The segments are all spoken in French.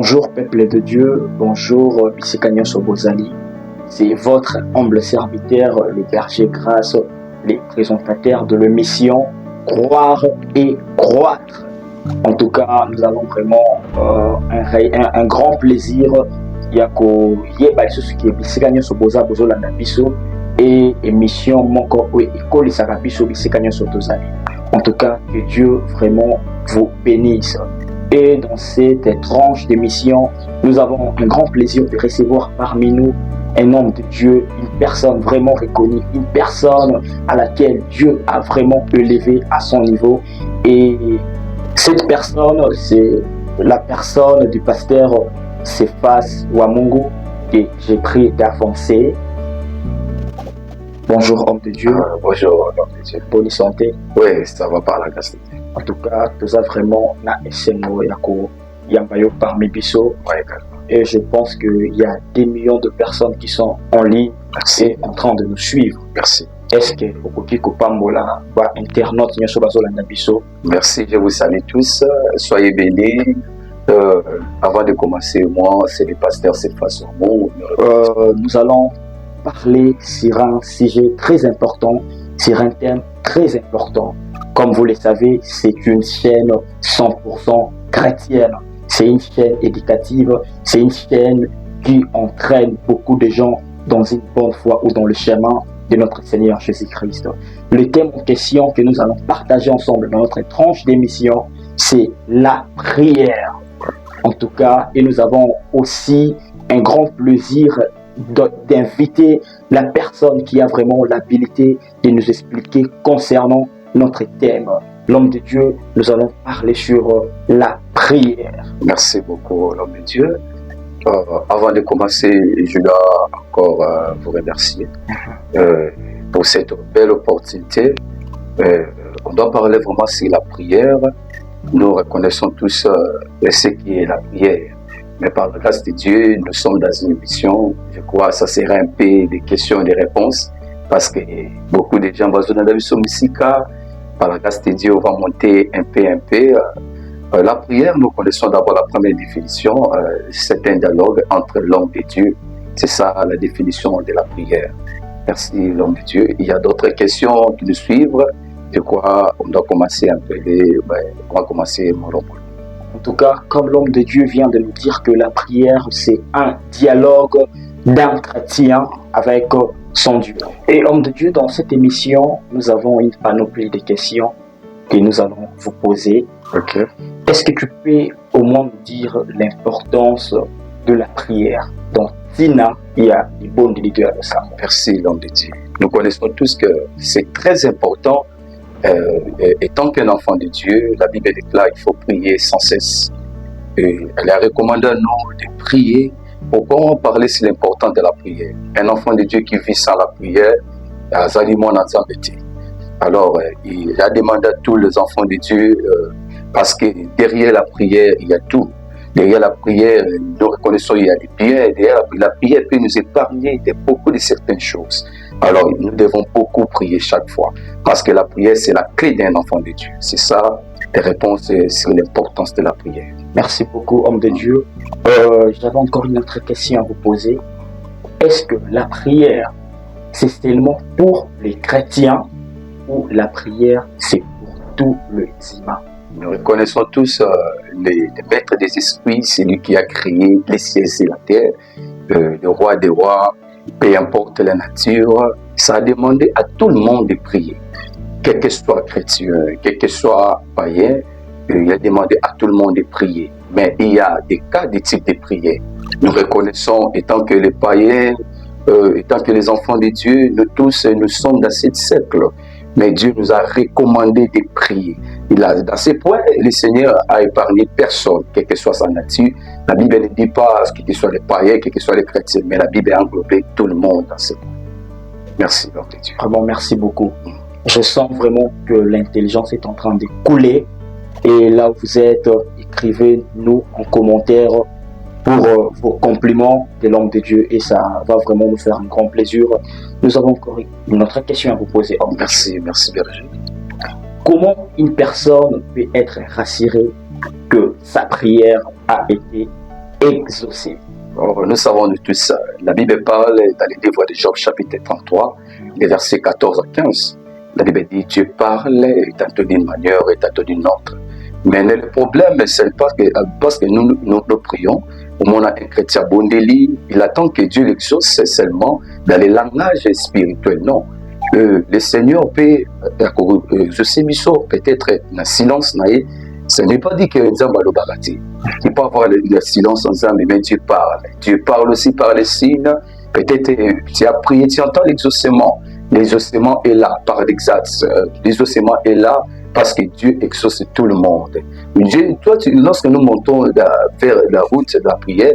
Bonjour peuple de Dieu, bonjour Bisekanya Sobozali. C'est votre humble serviteur, le berger grâce, les présentateurs de l'émission Croire et Croître. En tout cas, nous avons vraiment un grand plaisir. Yako yeba ce qui est Bisekanya Soboza Bozola Nabiso et émission Moko École Sarabiso Bisekanya Sobozali. En tout cas, que Dieu vraiment vous bénisse. Et dans cette tranche d'émission, nous avons un grand plaisir de recevoir parmi nous un homme de Dieu, une personne vraiment reconnue, une personne à laquelle Dieu a vraiment élevé à son niveau. Et cette personne, c'est la personne du pasteur Cephas Wamungu que j'ai pris d'avancer. Bonjour homme de Dieu. Bonjour homme de Dieu. Bonne santé. Oui, ça va par la grâce de Dieu. En tout cas, nous avons vraiment na SMO Yambayo parmi Bisso. Et je pense qu'il y a des millions de personnes qui sont en ligne et en train de nous suivre. Merci. Est-ce que vous Pambola va internaute Bisso? Merci, je vous salue tous. Soyez bénis. Avant de commencer, moi, c'est le pasteur Cephas Wamungu. Nous allons parler sur un sujet très important, sur un thème très important. Comme vous le savez, c'est une chaîne 100% chrétienne. C'est une chaîne éducative, c'est une chaîne qui entraîne beaucoup de gens dans une bonne foi ou dans le chemin de notre Seigneur Jésus-Christ. Le thème en question que nous allons partager ensemble dans notre tranche d'émission, c'est la prière. En tout cas, et nous avons aussi un grand plaisir d'inviter la personne qui a vraiment l'habilité de nous expliquer concernant notre thème. L'homme de Dieu, nous allons parler sur la prière. Merci beaucoup, l'homme de Dieu. Avant de commencer, je dois encore vous remercier pour cette belle opportunité. On doit parler vraiment sur la prière. Nous reconnaissons tous ce qui est la prière. Mais par la grâce de Dieu, nous sommes dans une émission. Je crois que ça sera un peu des questions et des réponses. Parce que beaucoup de gens vont dans la mission musica. Par la grâce de Dieu, on va monter un peu. La prière, nous connaissons d'abord la première définition. C'est un dialogue entre l'homme et Dieu. C'est ça la définition de la prière. Merci l'homme de Dieu. Il y a d'autres questions qui nous suivent. Je crois qu'on doit commencer un peu. On va commencer mon rôle. En tout cas, comme l'homme de Dieu vient de nous dire que la prière, c'est un dialogue d'un chrétien avec son Dieu. Et homme de Dieu, dans cette émission, nous avons une panoplie de questions que nous allons vous poser. Okay. Est-ce que tu peux au moins nous dire l'importance de la prière? Donc, Tina, il y a des bons leaders de ça. Merci l'homme de Dieu. Nous connaissons tous que c'est très important. Étant qu'un enfant de Dieu, la Bible déclare qu'il faut prier sans cesse. Elle a recommandé à nous de prier. Pourquoi on parlait sur l'importance de la prière? Un enfant de Dieu qui vit sans la prière, alors il a demandé à tous les enfants de Dieu, parce que derrière la prière, il y a tout. Derrière la prière, nous reconnaissons qu'il y a des prières. Derrière la prière peut nous épargner de beaucoup de certaines choses. Alors, nous devons beaucoup prier chaque fois. Parce que la prière, c'est la clé d'un enfant de Dieu. C'est ça, les réponses sur l'importance de la prière. Merci beaucoup, homme de Dieu. J'avais encore une autre question à vous poser. Est-ce que la prière, c'est seulement pour les chrétiens ou la prière, c'est pour tous les humains? Nous reconnaissons tous les maîtres des esprits, c'est lui qui a créé les cieux et la terre, le roi des rois, peu importe la nature. Ça a demandé à tout le monde de prier, quel que soit chrétien, quel que soit païen. Il a demandé à tout le monde de prier. Mais il y a des cas, des types de prières. Nous reconnaissons, étant que les païens, étant que les enfants de Dieu, nous tous, nous sommes dans ce siècle. Mais Dieu nous a recommandé de prier. Dans ces points, le Seigneur a épargné personne, quelle que soit sa nature. La Bible ne dit pas quel que soit les païens, quel que soit les chrétiens, mais la Bible a englobé tout le monde dans ces points. Merci, Lord de Dieu. Vraiment, merci beaucoup. Je sens vraiment que l'intelligence est en train de couler. Et là où vous êtes, écrivez-nous en commentaire pour vos compliments de l'homme de Dieu et ça va vraiment nous faire un grand plaisir. Nous avons encore une autre question à vous poser. Merci Berger. Comment une personne peut être rassurée que sa prière a été exaucé. Or, nous savons de tout ça. La Bible parle dans les livres de Job chapitre 33, les versets 14 à 15. La Bible dit, Dieu parle tantôt d'une manière et tantôt d'une autre. Mais le problème, c'est parce que nous prions, au moment un chrétien Bondeli, il attend que Dieu l'exauce seulement dans les langages spirituels. Non. Le Seigneur peut exaucer peut-être dans le silence. Ce n'est pas dit que Nzamba le barati. Il peut avoir le silence en Nzamba, mais Dieu parle. Dieu parle aussi par les signes. Peut-être tu as prié, tu entends l'exaucement. L'exaucement est là par l'exact. L'exaucement est là parce que Dieu exauce tout le monde. Dieu, toi, lorsque nous montons vers la route de la prière,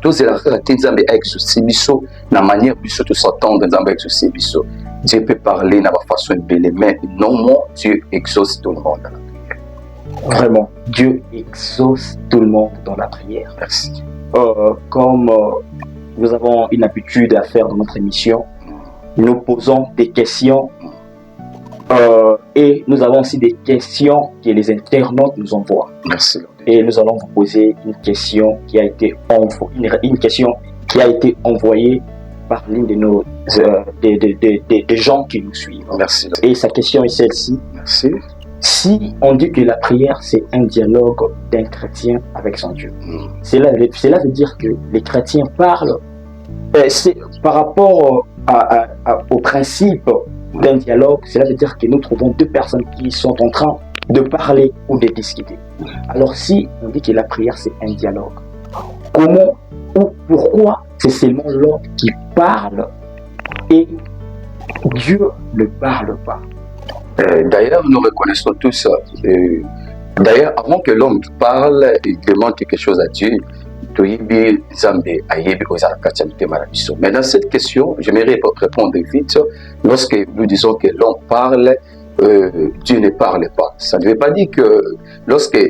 tous les Nzamba a exaucé la manière de tout s'entendre Nzamba a exaucé. Dieu peut parler de la façon belle, mais non, Dieu exauce tout le monde. Vraiment, Dieu exauce tout le monde dans la prière. Merci. Comme nous avons une habitude à faire dans notre émission, nous posons des questions et nous avons aussi des questions que les internautes nous envoient. Merci. Et nous allons vous poser une question qui a été envoyée par l'une de nos des gens qui nous suivent. Merci. Et sa question est celle-ci. Merci. Si on dit que la prière, c'est un dialogue d'un chrétien avec son Dieu, cela veut dire que les chrétiens parlent, c'est par rapport au principe d'un dialogue, cela veut dire que nous trouvons deux personnes qui sont en train de parler ou de discuter. Alors si on dit que la prière, c'est un dialogue, comment ou pourquoi c'est seulement l'homme qui parle et Dieu ne parle pas? D'ailleurs, nous reconnaissons tous ça. D'ailleurs, avant que l'homme parle, il demande quelque chose à Dieu. Mais dans cette question, j'aimerais répondre vite. Lorsque nous disons que l'homme parle, Dieu ne parle pas. Ça ne veut pas dire que lorsque la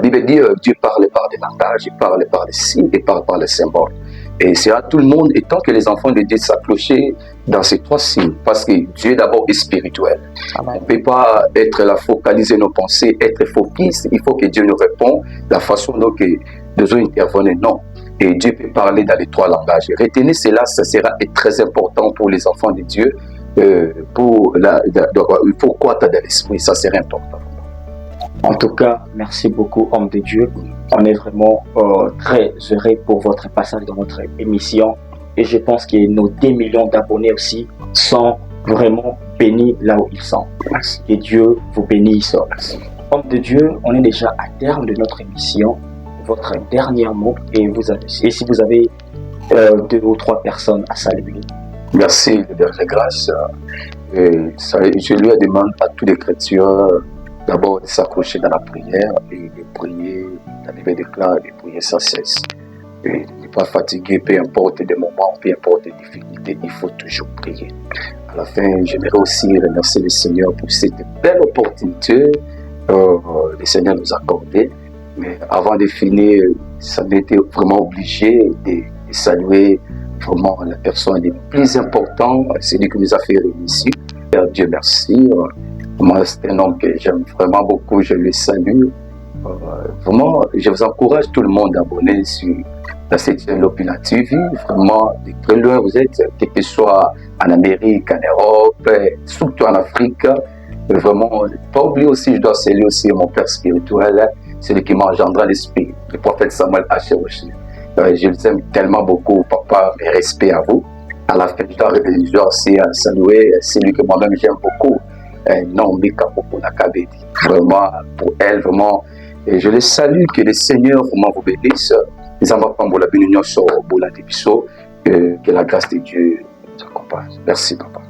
Bible dit Dieu parle par des langages, il parle par des signes et parle par les symboles. Et c'est à tout le monde, et tant que les enfants de Dieu s'accrochent dans ces trois signes, parce que Dieu d'abord est spirituel. Amen. On ne peut pas être là, focaliser nos pensées, être focus, il faut que Dieu nous réponde de la façon dont nous intervenons. Non. Et Dieu peut parler dans les trois langages. Retenez cela, ça sera très important pour les enfants de Dieu. Il faut croître dans l'esprit, ça serait important. En tout cas, merci beaucoup, homme de Dieu. On est vraiment très heureux pour votre passage dans notre émission. Et je pense que nos 10 millions d'abonnés aussi sont vraiment bénis là où ils sont. Merci. Que Dieu vous bénisse. Homme de Dieu, on est déjà à terme de notre émission. Votre dernier mot, et si vous avez 2 ou 3 personnes à saluer. Merci de la grâce. Je lui demande à tous les chrétiens d'abord de s'accrocher dans la prière et de prier, la Bible déclare, de prier sans cesse. Et ne pas fatiguer, peu importe les moments, peu importe les difficultés, il faut toujours prier. À la fin, j'aimerais aussi remercier le Seigneur pour cette belle opportunité que le Seigneur nous a accordée. Mais avant de finir, ça m'était vraiment obligé de saluer vraiment la personne la plus importante, celui qui nous a fait réunir ici. Dieu merci. Moi, c'est un homme que j'aime vraiment beaucoup, je le salue. Vraiment, je vous encourage tout le monde à abonner sur la 7e Lopina TV. Vraiment, de très loin vous êtes, quel que soit en Amérique, en Europe, surtout en Afrique. Vraiment, pas oublier aussi, je dois saluer aussi mon père spirituel, celui qui m'a engendré l'esprit, le prophète Samuel Hacherochi. Je vous aime tellement beaucoup, papa, mes respects à vous. À la fin, je dois aussi saluer celui que moi-même j'aime beaucoup. Non, Mika Nakabedi. Vraiment, pour elle, vraiment, et je les salue, que le Seigneur vraiment vous bénisse. Les enfants pour la bénédiction sur Bolandibiso, que la grâce de Dieu nous accompagne. Merci, papa.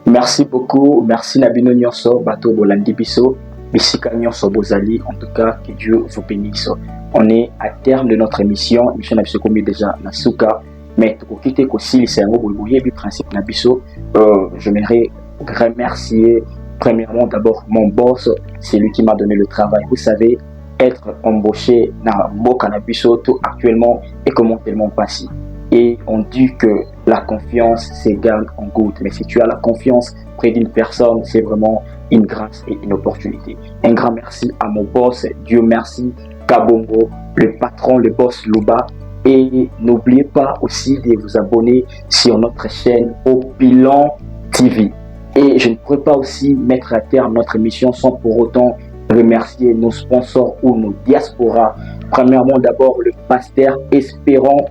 Merci beaucoup. Merci, Nabino Nyonso, Bato Bolandibiso, Bissika Nyonso Bozali. En tout cas, que Dieu vous bénisse. On est à terme de notre émission. Émission Nabiso comme déjà Nasuka. Mais pour quitter aussi, c'est un mot du principe Nabiso. J'aimerais remercier premièrement d'abord mon boss, c'est lui qui m'a donné le travail. Vous savez, être embauché dans Boka Nabiso tout actuellement est comment tellement passé. Et on dit que la confiance se gagne en goutte. Mais si tu as la confiance près d'une personne, c'est vraiment une grâce et une opportunité. Un grand merci à mon boss, Dieu merci, Kabongo, le patron, le boss Luba. Et n'oubliez pas aussi de vous abonner sur notre chaîne Opilon TV. Et je ne pourrais pas aussi mettre à terme notre émission sans pour autant remercier nos sponsors ou nos diasporas. Premièrement, d'abord, le pasteur Espérant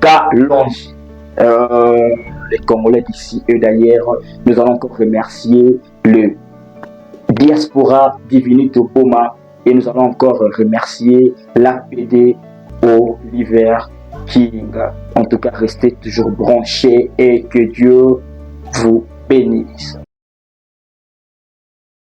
Kalonji. Les Congolais d'ici et d'ailleurs, nous allons encore remercier le diaspora Divinité Boma et nous allons encore remercier l'APD Oliver King. En tout cas, restez toujours branchés et que Dieu vous bénisse.